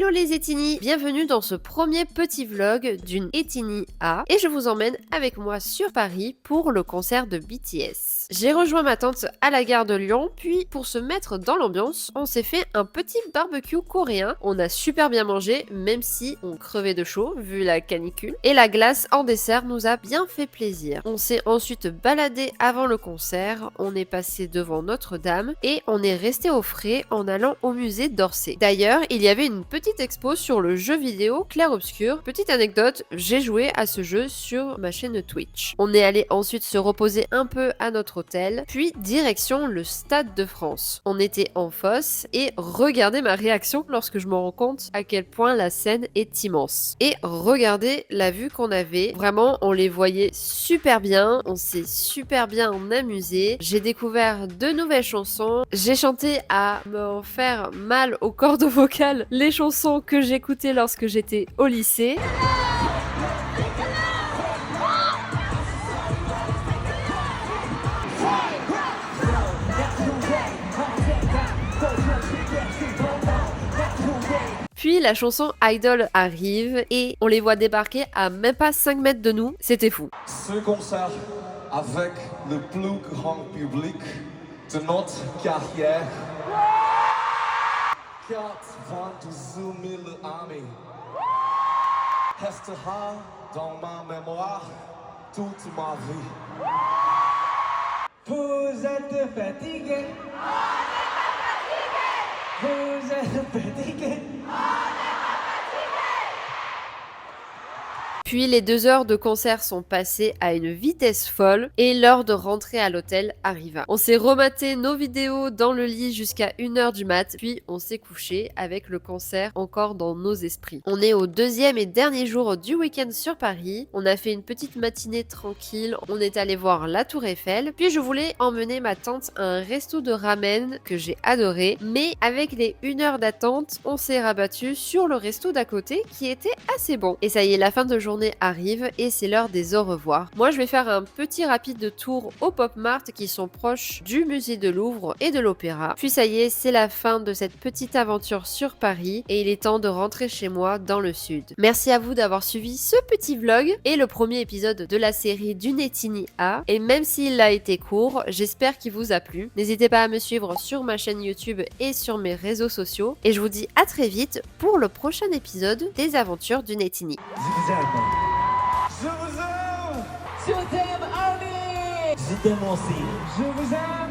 Hello les Etini, bienvenue dans ce premier petit vlog d'une Etini A et je vous emmène avec moi sur Paris pour le concert de BTS. J'ai rejoint ma tante à la gare de Lyon, puis pour se mettre dans l'ambiance, on s'est fait un petit barbecue coréen. On a super bien mangé, même si on crevait de chaud vu la canicule, et la glace en dessert nous a bien fait plaisir. On s'est ensuite baladé avant le concert, on est passé devant Notre-Dame et on est resté au frais en allant au musée d'Orsay. D'ailleurs, il y avait une petite expo sur le jeu vidéo Clair-Obscur. Petite anecdote, j'ai joué à ce jeu sur ma chaîne Twitch. On est allé ensuite se reposer un peu à notre hôtel, puis direction le Stade de France. On était en fosse et regardez ma réaction lorsque je me rends compte à quel point la scène est immense. Et regardez la vue qu'on avait, vraiment on les voyait super bien, on s'est super bien amusé. J'ai découvert de nouvelles chansons, j'ai chanté à me faire mal aux cordes vocales les chansons que j'écoutais lorsque j'étais au lycée. Puis la chanson Idol arrive et on les voit débarquer à même pas 5 mètres de nous, c'était fou. Ce concert avec le plus grand public de notre carrière. 92 000 amis. Restera dans ma mémoire toute ma vie. Vous êtes fatigué. Vous êtes fatigué. Puis les 2 heures de concert sont passées à une vitesse folle et l'heure de rentrer à l'hôtel arriva. On s'est rematé nos vidéos dans le lit jusqu'à 1h du mat, puis on s'est couché avec le concert encore dans nos esprits. On est au 2e et dernier jour du week-end sur Paris. On a fait une petite matinée tranquille, on est allé voir la Tour Eiffel, puis je voulais emmener ma tante à un resto de ramen que j'ai adoré, mais avec les 1 heure d'attente, on s'est rabattu sur le resto d'à côté qui était assez bon. Et ça y est, la fin de journée arrive et c'est l'heure des au revoir. Moi je vais faire un petit rapide tour au Pop Mart qui sont proches du musée de Louvre et de l'Opéra. Puis ça y est, c'est la fin de cette petite aventure sur Paris et il est temps de rentrer chez moi dans le sud. Merci à vous d'avoir suivi ce petit vlog et le premier épisode de la série d'une Etini A. Et même s'il a été court, j'espère qu'il vous a plu. N'hésitez pas à me suivre sur ma chaîne YouTube et sur mes réseaux sociaux. Et je vous dis à très vite pour le prochain épisode des aventures d'une Etini. Je vous aime. Je vous aime! Je t'aime, Army. Je t'aime aussi. Je vous aime.